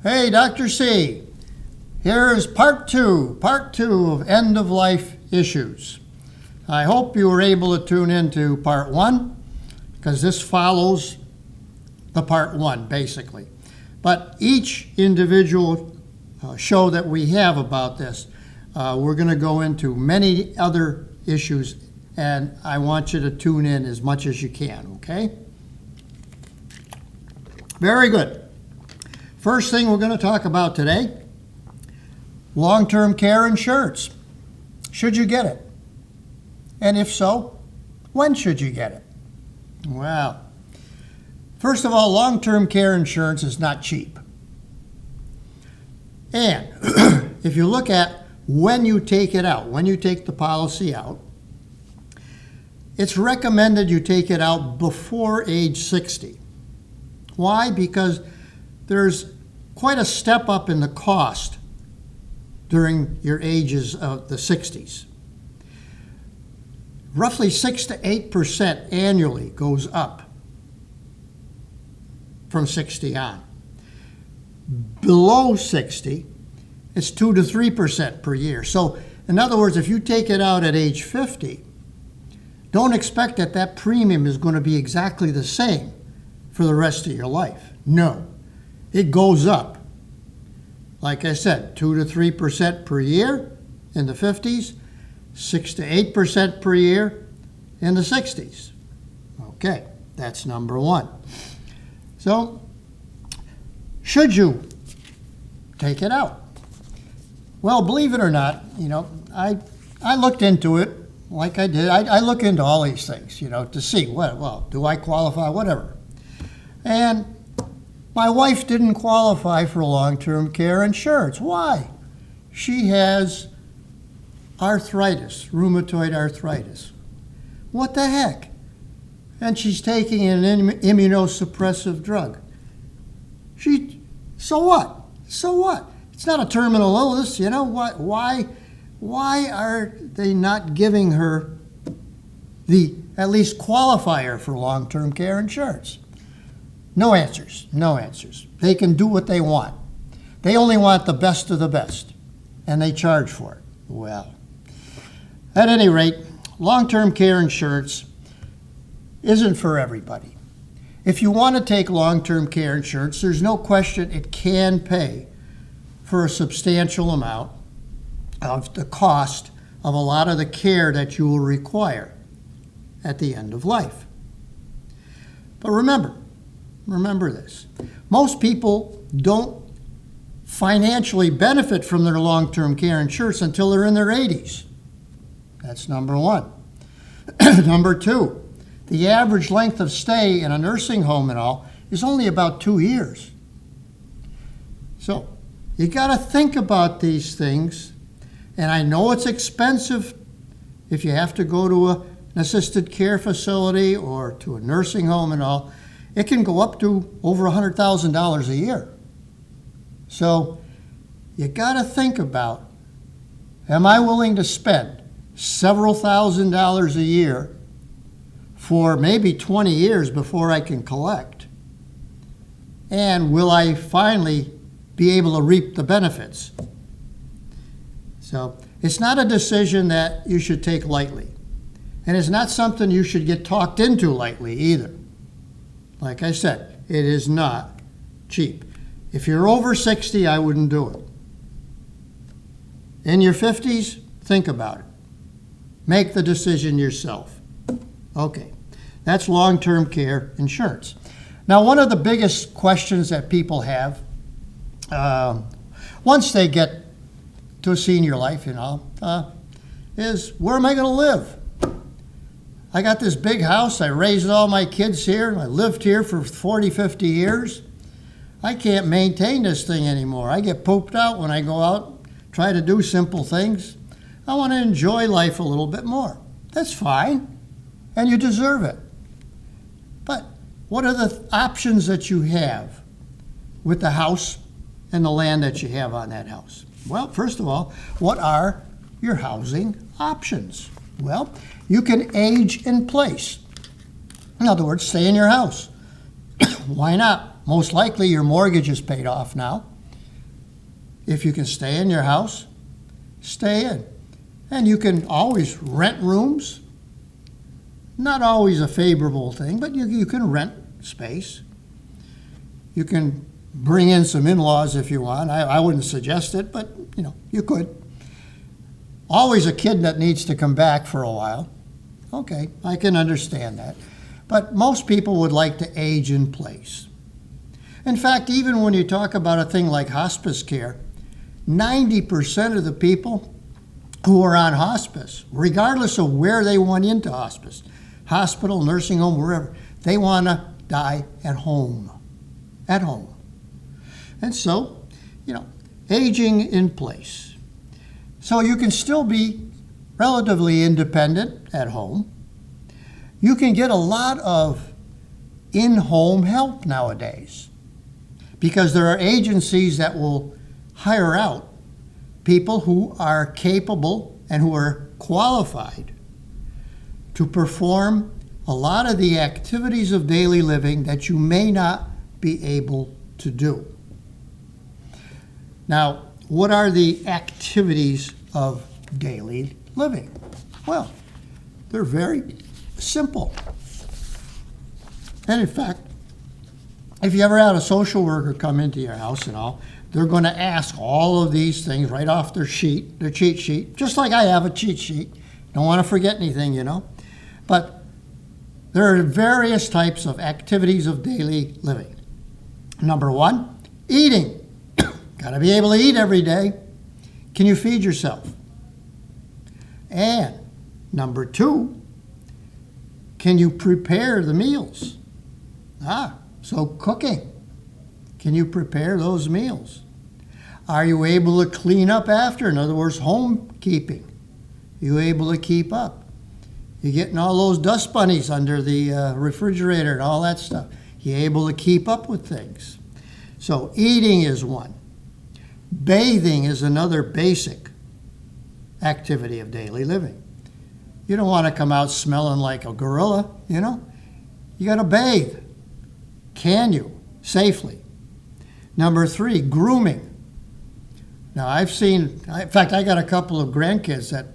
Hey, Dr. C. Here is part two of end-of-life issues. I hope you were able to tune into part one, because this follows the part one, basically. But each individual show that we have about this, we're going to go into many other issues, and I want you to tune in as much as you can, okay? Very good. First thing we're going to talk about today, long-term care insurance. Should you get it? And if so, when should you get it? Well, first of all, long-term care insurance is not cheap. And if you look at when you take it out, when you take the policy out, it's recommended you take it out before age 60. Why? Because there's quite a step up in the cost during your ages of the 60s. Roughly 6 to 8% annually goes up from 60 on. Below 60, it's 2 to 3% per year. So, in other words, if you take it out at age 50, don't expect that that premium is going to be exactly the same for the rest of your life. No, it goes up. Like I said, 2 to 3% per year in the 50s, 6 to 8% per year in the 60s. Okay, that's number one. So, should you take it out? Well, believe it or not, I looked into it like I did. I look into all these things, to see, do I qualify, whatever. And my wife didn't qualify for long-term care insurance. Why? She has arthritis, rheumatoid arthritis. What the heck? And she's taking an immunosuppressive drug. So what? So what? It's not a terminal illness, Why are they not giving her the at least qualifier for long-term care insurance? No answers. No answers. They can do what they want. They only want the best of the best, and they charge for it. Well, at any rate, long-term care insurance isn't for everybody. If you want to take long-term care insurance, there's no question it can pay for a substantial amount of the cost of a lot of the care that you will require at the end of life. But remember this. Most people don't financially benefit from their long-term care insurance until they're in their 80s. That's number one. Number two, the average length of stay in a nursing home and all is only about 2 years. So you got to think about these things. And I know it's expensive if you have to go to an assisted care facility or to a nursing home and all. It can go up to over $100,000 a year. So you got to think about, am I willing to spend several $1,000s a year for maybe 20 years before I can collect? And will I finally be able to reap the benefits? So it's not a decision that you should take lightly. And it's not something you should get talked into lightly either. Like I said, it is not cheap. If you're over 60, I wouldn't do it. In your 50s, think about it. Make the decision yourself. Okay, that's long-term care insurance. Now, one of the biggest questions that people have, once they get to a senior life, is where am I going to live? I got this big house. I raised all my kids here. I lived here for 40, 50 years. I can't maintain this thing anymore. I get pooped out when I go out, try to do simple things. I want to enjoy life a little bit more. That's fine, and you deserve it. But what are the options that you have with the house and the land that you have on that house? Well, first of all, what are your housing options? Well, you can age in place. In other words, stay in your house. Why not? Most likely your mortgage is paid off now. If you can stay in your house, stay in. And you can always rent rooms. Not always a favorable thing, but you can rent space. You can bring in some in-laws if you want. I wouldn't suggest it, but you could. Always a kid that needs to come back for a while. Okay, I can understand that. But most people would like to age in place. In fact, even when you talk about a thing like hospice care, 90% of the people who are on hospice, regardless of where they went into hospice, hospital, nursing home, wherever, they want to die at home. At home. And so, aging in place. So you can still be relatively independent at home. You can get a lot of in-home help nowadays because there are agencies that will hire out people who are capable and who are qualified to perform a lot of the activities of daily living that you may not be able to do. Now, what are the activities of daily living? Well, they're very simple. And in fact, if you ever had a social worker come into your house and all, they're going to ask all of these things right off their cheat sheet, just like I have a cheat sheet. Don't want to forget anything, But there are various types of activities of daily living. Number one, eating. Got to be able to eat every day. Can you feed yourself? And number two, can you prepare the meals? So cooking. Can you prepare those meals? Are you able to clean up after? In other words, homekeeping. Are you able to keep up? You're getting all those dust bunnies under the refrigerator and all that stuff. You're able to keep up with things. So eating is one. Bathing is another basic activity of daily living. You don't want to come out smelling like a gorilla, You got to bathe. Can you? Safely. Number three, grooming. Now in fact, I got a couple of grandkids that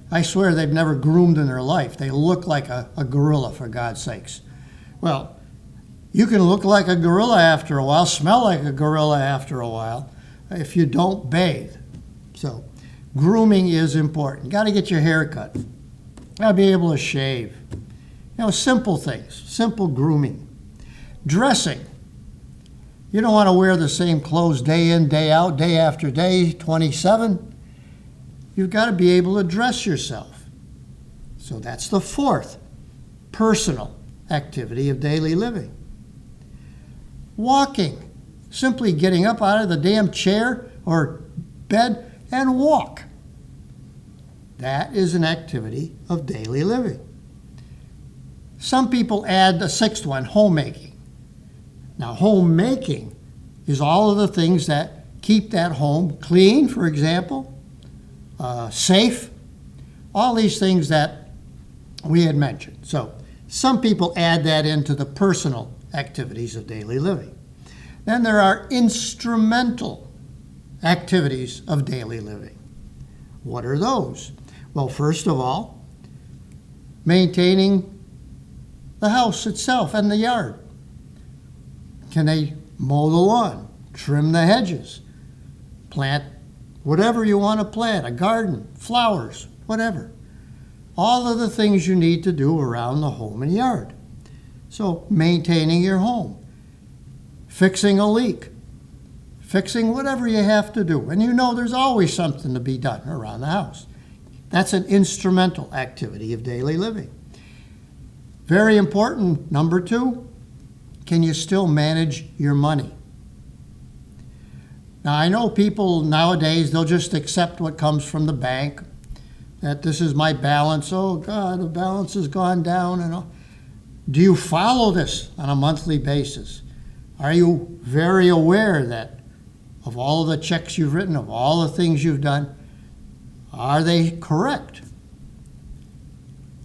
I swear they've never groomed in their life. They look like a gorilla, for God's sakes. Well, you can look like a gorilla after a while, smell like a gorilla after a while, if you don't bathe. So grooming is important. Got to get your hair cut. Got to be able to shave. Simple things, simple grooming. Dressing. You don't want to wear the same clothes day in, day out, day after day, 27. You've got to be able to dress yourself. So that's the fourth personal activity of daily living. Walking. Simply getting up out of the damn chair or bed and walk. That is an activity of daily living. Some people add the sixth one, homemaking. Now, homemaking is all of the things that keep that home clean, for example, safe, all these things that we had mentioned. So some people add that into the personal activities of daily living. Then there are instrumental activities of daily living. What are those? Well, first of all, maintaining the house itself and the yard. Can they mow the lawn, trim the hedges, plant whatever you want to plant, a garden, flowers, whatever. All of the things you need to do around the home and yard. So maintaining your home, fixing a leak, fixing whatever you have to do. And there's always something to be done around the house. That's an instrumental activity of daily living. Very important, number two, can you still manage your money? Now, I know people nowadays, they'll just accept what comes from the bank, that this is my balance. Oh, God, the balance has gone down. And all. Do you follow this on a monthly basis? Are you very aware that of all the checks you've written, of all the things you've done, are they correct?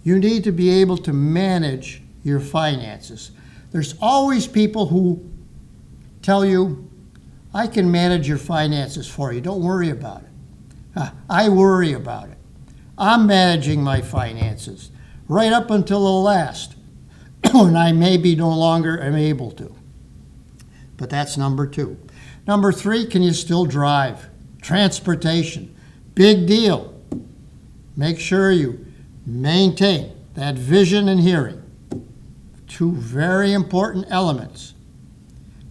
You need to be able to manage your finances. There's always people who tell you, I can manage your finances for you. Don't worry about it. I worry about it. I'm managing my finances right up until the last, when I maybe no longer am able to. But that's number 2. Number 3, can you still drive? Transportation, big deal. Make sure you maintain that vision and hearing. 2 very important elements.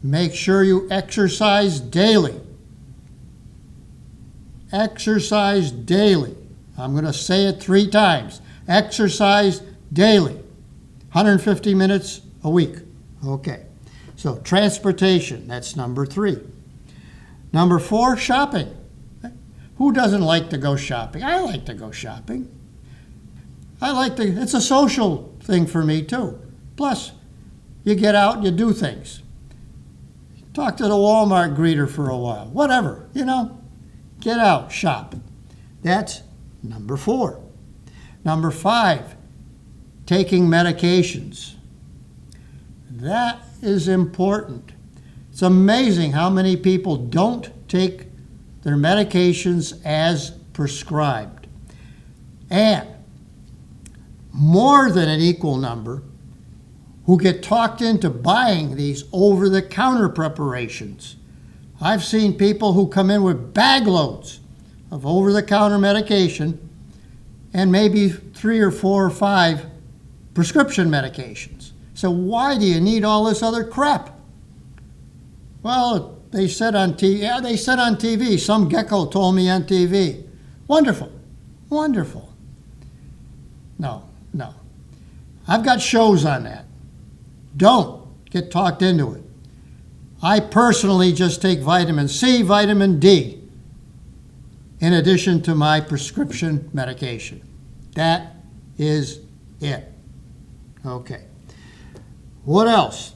Make sure you exercise daily. Exercise daily. I'm going to say it 3 times. Exercise daily. 150 minutes a week. Okay. So transportation, that's number 3. Number 4, shopping. Who doesn't like to go shopping? I like to go shopping. It's a social thing for me too. Plus, you get out and you do things. Talk to the Walmart greeter for a while. Whatever, Get out, shop. That's number 4. Number 5, taking medications. That is important. It's amazing how many people don't take their medications as prescribed. And more than an equal number who get talked into buying these over-the-counter preparations. I've seen people who come in with bag loads of over-the-counter medication and maybe 3 or 4 or 5 prescription medications. So why do you need all this other crap? Well, they said on TV. Yeah, they said on TV. Some gecko told me on TV. Wonderful. Wonderful. No. I've got shows on that. Don't get talked into it. I personally just take vitamin C, vitamin D, in addition to my prescription medication. That is it. Okay. What else?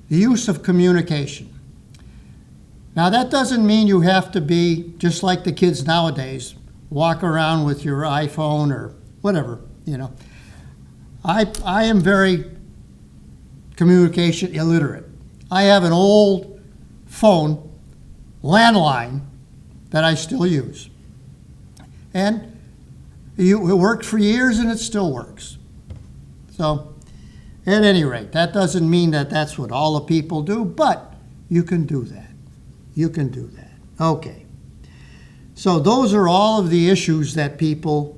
The use of communication. Now, that doesn't mean you have to be just like the kids nowadays, walk around with your iPhone or whatever, I am very communication illiterate. I have an old phone, landline, that I still use. And it worked for years and it still works. So, at any rate, that doesn't mean that that's what all the people do, but you can do that. You can do that. Okay. So those are all of the issues that people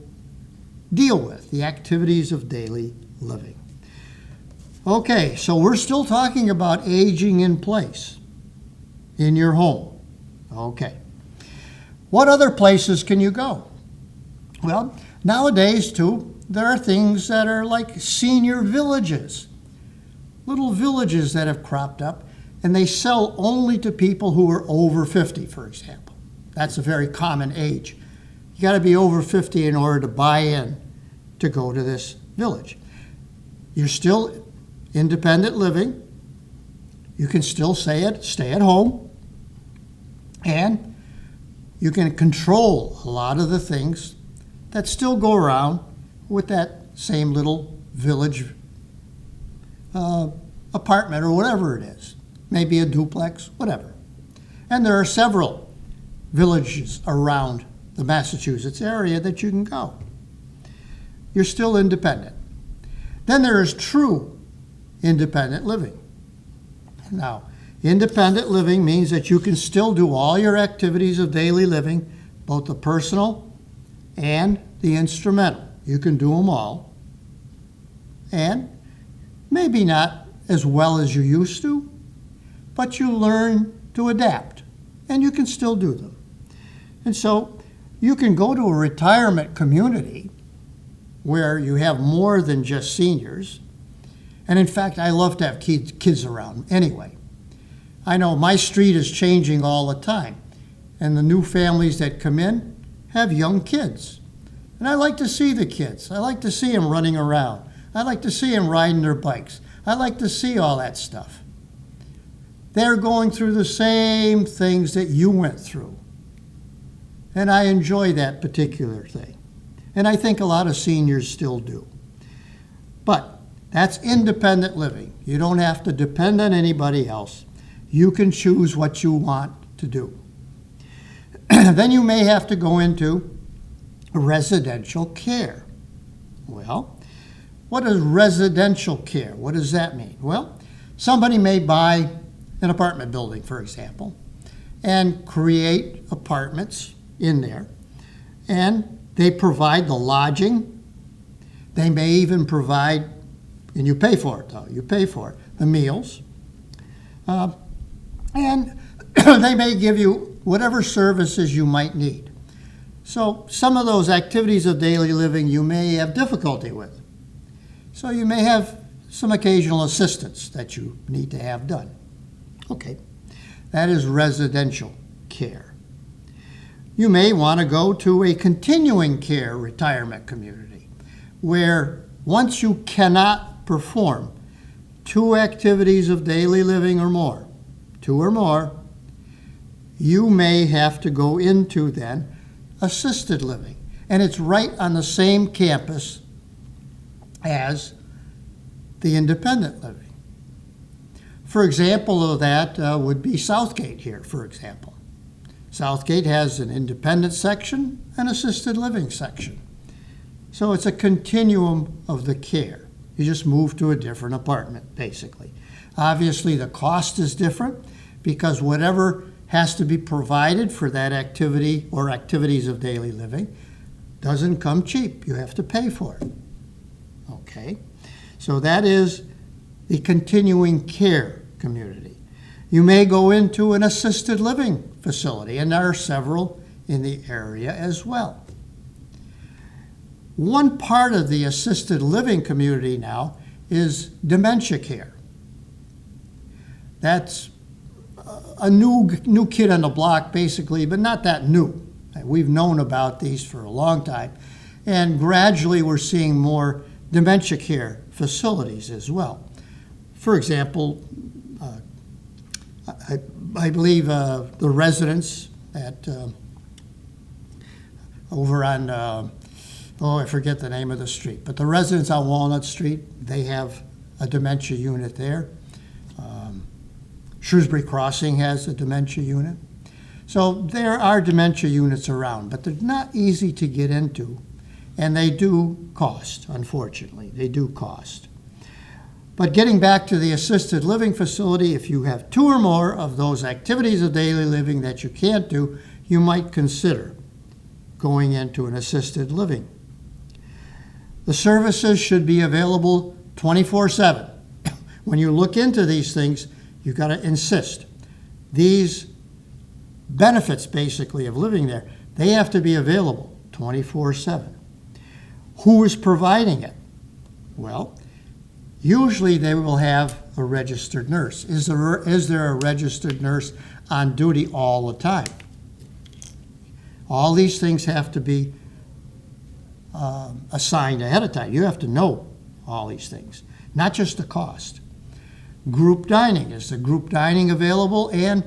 deal with, the activities of daily living. Okay, so we're still talking about aging in place in your home. Okay. What other places can you go? Well, nowadays, too, there are things that are like senior villages, little villages that have cropped up, and they sell only to people who are over 50, for example. That's a very common age. You got to be over 50 in order to buy in to go to this village. You're still independent living. You can still stay at home, and you can control a lot of the things that still go around with that same little village apartment or whatever it is. Maybe a duplex, whatever. And there are several villages around the Massachusetts area that you can go. You're still independent. Then there is true independent living. Now, independent living means that you can still do all your activities of daily living, both the personal and the instrumental. You can do them all. And maybe not as well as you used to, but you learn to adapt, and you can still do them. And so you can go to a retirement community where you have more than just seniors. And in fact, I love to have kids around anyway. I know my street is changing all the time, and the new families that come in have young kids. And I like to see the kids. I like to see them running around. I like to see them riding their bikes. I like to see all that stuff. They're going through the same things that you went through. And I enjoy that particular thing. And I think a lot of seniors still do. But that's independent living. You don't have to depend on anybody else. You can choose what you want to do. Then you may have to go into residential care. Well, what is residential care? What does that mean? Well, somebody may buy an apartment building, for example, and create apartments in there, and they provide the lodging. They may even provide, and you pay for it though, you pay for it, the meals, and they may give you whatever services you might need. So some of those activities of daily living you may have difficulty with. So you may have some occasional assistance that you need to have done. Okay, that is residential care. You may want to go to a continuing care retirement community where once you cannot perform 2 activities of daily living or more, 2 or more, you may have to go into then assisted living. And it's right on the same campus as the independent living. For example of that would be Southgate here, for example. Southgate has an independent section and assisted living section. So it's a continuum of the care. You just move to a different apartment, basically. Obviously, the cost is different because whatever has to be provided for that activity or activities of daily living doesn't come cheap. You have to pay for it. Okay, so that is the continuing care community. You may go into an assisted living facility, and there are several in the area as well. One part of the assisted living community now is dementia care. That's a new kid on the block, basically, but not that new. We've known about these for a long time, and gradually we're seeing more dementia care facilities as well. For example, I believe the residents at over on I forget the name of the street, but the residents on Walnut Street, they have a dementia unit there. Shrewsbury Crossing has a dementia unit. So there are dementia units around, but they're not easy to get into, and they do cost, unfortunately. They do cost. But getting back to the assisted living facility, if you have 2 or more of those activities of daily living that you can't do, you might consider going into an assisted living. The services should be available 24/7. When you look into these things, you've got to insist. These benefits, basically, of living there, they have to be available 24/7. Who is providing it? Well, usually they will have a registered nurse. Is there a registered nurse on duty all the time? All these things have to be assigned ahead of time. You have to know all these things, not just the cost. Group dining. Is the group dining available? And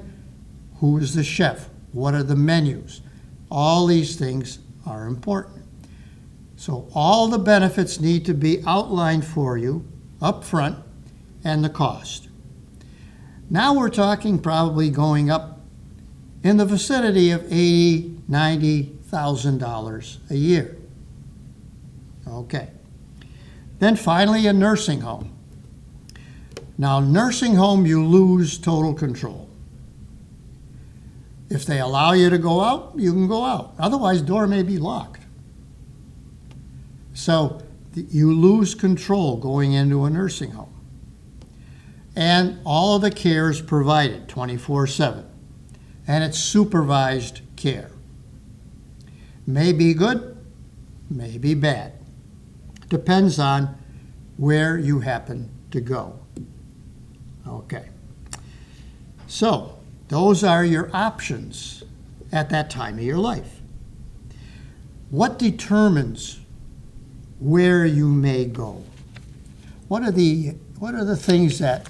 who is the chef? What are the menus? All these things are important. So all the benefits need to be outlined for you up front, and the cost. Now we're talking probably going up in the vicinity of $80,000, $90,000 a year. Okay. Then finally, a nursing home. Now, nursing home, you lose total control. If they allow you to go out, you can go out. Otherwise, door may be locked. So you lose control going into a nursing home. And all of the care is provided 24/7. And it's supervised care. May be good, may be bad. Depends on where you happen to go. Okay. So those are your options at that time of your life. What determines where you may go? What are the things that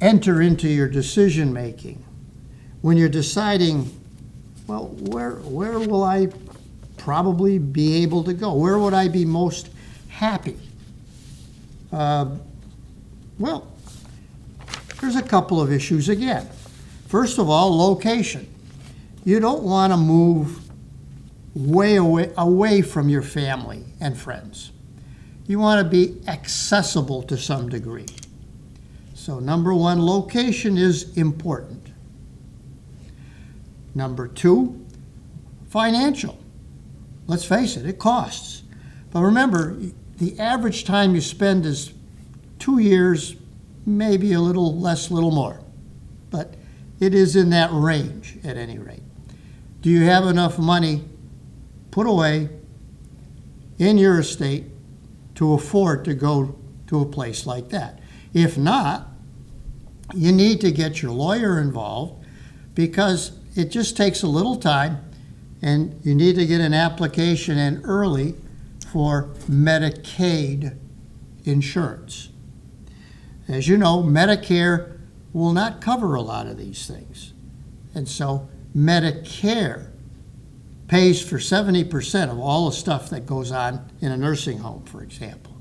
enter into your decision making when you're deciding, well, where will I probably be able to go? Where would I be most happy? Well, there's a couple of issues again. First of all, location. You don't want to move way away from your family and friends. You want to be accessible to some degree. So number one, location is important. Number two, financial. Let's face it, it costs. But remember, the average time you spend is 2 years, maybe a little less, a little more. But it is in that range at any rate. Do you have enough money put away in your estate to afford to go to a place like that? If not, you need to get your lawyer involved, because it just takes a little time, and you need to get an application in early for Medicaid insurance. As you know, Medicare will not cover a lot of these things. And so Medicare pays for 70% of all the stuff that goes on in a nursing home, for example.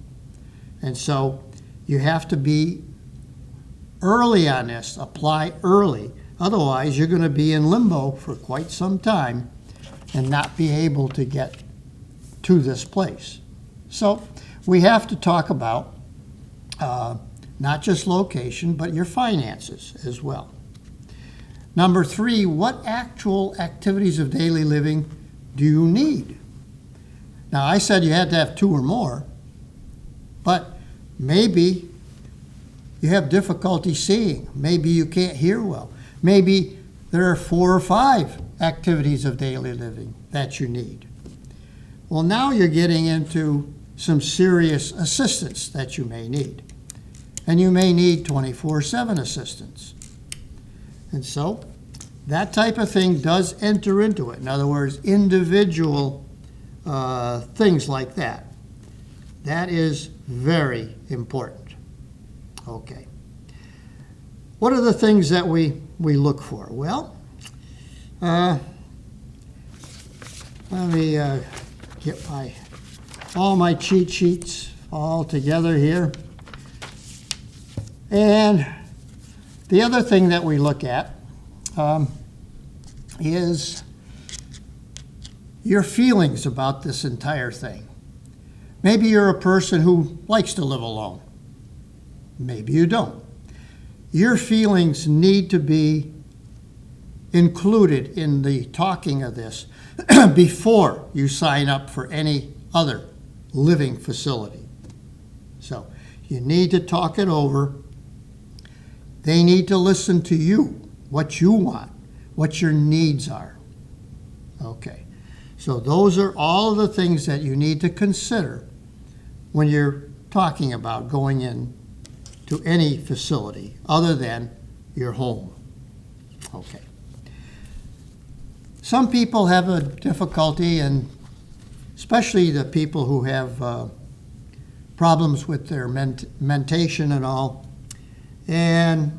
And so you have to be early on this, apply early. Otherwise, you're going to be in limbo for quite some time and not be able to get to this place. So we have to talk about not just location, but your finances as well. Number three, what actual activities of daily living do you need? Now, I said you had to have 2 or more, but maybe you have difficulty seeing. Maybe you can't hear well. Maybe there are 4 or 5 activities of daily living that you need. Well, now you're getting into some serious assistance that you may need. And you may need 24/7 assistance. And so that type of thing does enter into it. In other words, individual things like that. That is very important. Okay. What are the things that we look for? Well, let me get all my cheat sheets all together here. And the other thing that we look at is your feelings about this entire thing. Maybe you're a person who likes to live alone. Maybe you don't. Your feelings need to be included in the talking of this before you sign up for any other living facility. So you need to talk it over. They need to listen to you, what you want, what your needs are. Okay, so those are all of the things that you need to consider when you're talking about going in to any facility other than your home. Okay. Some people have a difficulty, and especially the people who have problems with their mentation and all, and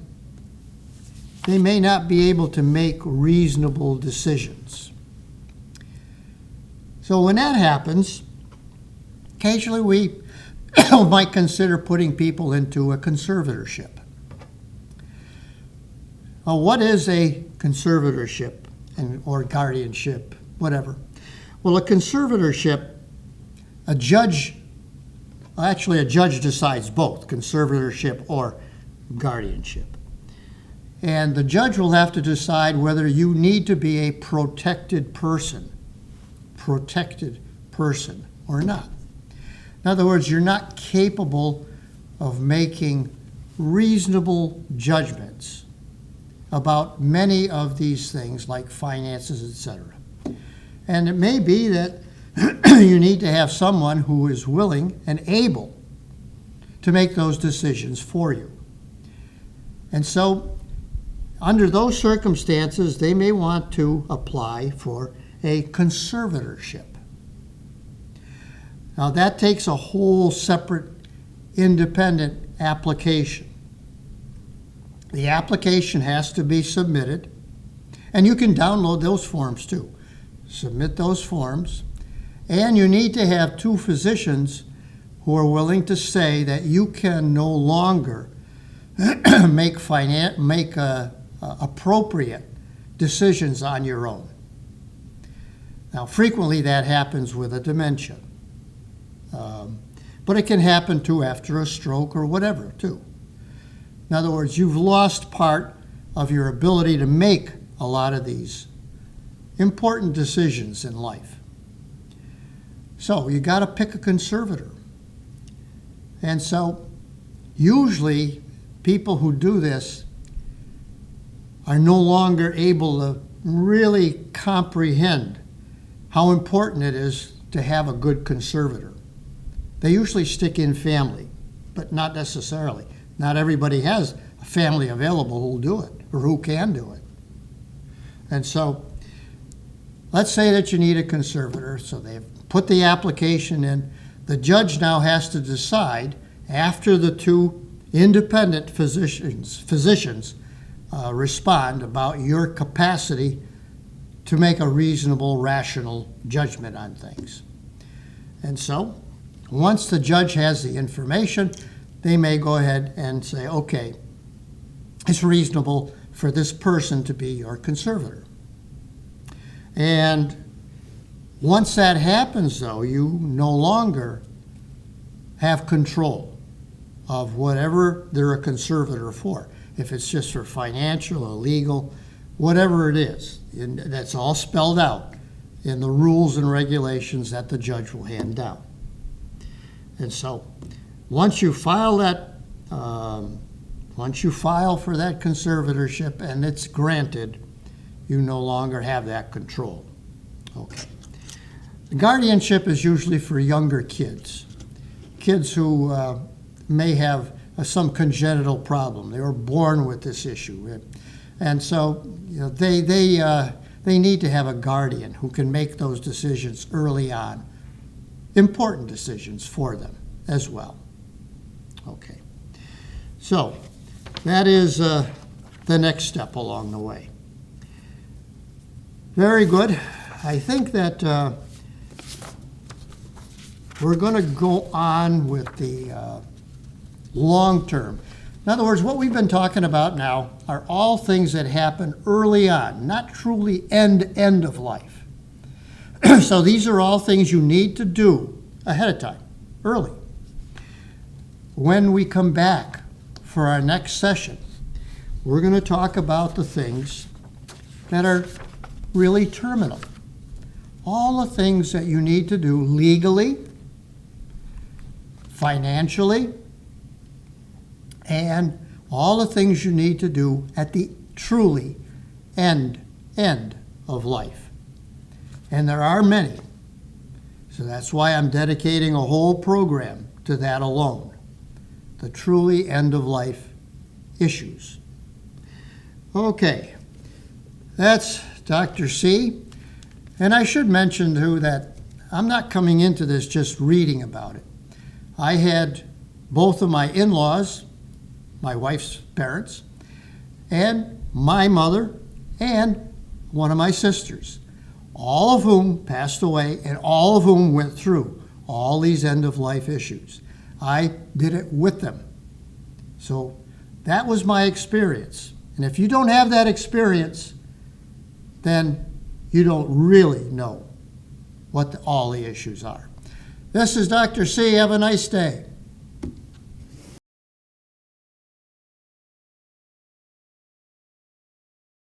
they may not be able to make reasonable decisions. So when that happens, occasionally we might consider putting people into a conservatorship. Now, what is a conservatorship or guardianship, whatever? Well, a conservatorship, a judge decides both, conservatorship or guardianship. And the judge will have to decide whether you need to be a protected person or not. In other words, you're not capable of making reasonable judgments about many of these things like finances, etc. And it may be that you need to have someone who is willing and able to make those decisions for you. And so under those circumstances, they may want to apply for a conservatorship. Now that takes a whole separate independent application. The application has to be submitted, and you can download those forms too. Submit those forms, and you need to have 2 physicians who are willing to say that you can no longer make appropriate decisions on your own. Now, frequently that happens with a dementia, but it can happen too after a stroke or whatever, too. In other words, you've lost part of your ability to make a lot of these important decisions in life. So you got to pick a conservator. And so usually people who do this are no longer able to really comprehend how important it is to have a good conservator. They usually stick in family, but not necessarily. Not everybody has a family available who'll do it or who can do it. And so let's say that you need a conservator, so they've put the application in. The judge now has to decide, after the two independent physicians respond, about your capacity to make a reasonable, rational judgment on things. And so once the judge has the information, they may go ahead and say, okay, it's reasonable for this person to be your conservator. And once that happens, though, you no longer have control of whatever they're a conservator for. If it's just for financial or legal, whatever it is, and that's all spelled out in the rules and regulations that the judge will hand down. And so once you file for that conservatorship and it's granted, you no longer have that control. Okay. The guardianship is usually for younger kids who may have some congenital problem. They were born with this issue. And so they need to have a guardian who can make those decisions early on, important decisions for them as well. Okay. So that is the next step along the way. Very good. I think that we're going to go on with the long term. In other words, what we've been talking about now are all things that happen early on, not truly end of life. So these are all things you need to do ahead of time, early. When we come back for our next session, we're going to talk about the things that are really terminal. All the things that you need to do legally, financially, and all the things you need to do at the truly end of life. And there are many. So that's why I'm dedicating a whole program to that alone. The truly end of life issues. Okay, that's Dr. C. And I should mention too that I'm not coming into this just reading about it. I had both of my in-laws, my wife's parents, and my mother, and one of my sisters, all of whom passed away and all of whom went through all these end-of-life issues. I did it with them. So that was my experience. And if you don't have that experience, then you don't really know what all the issues are. This is Dr. C. Have a nice day.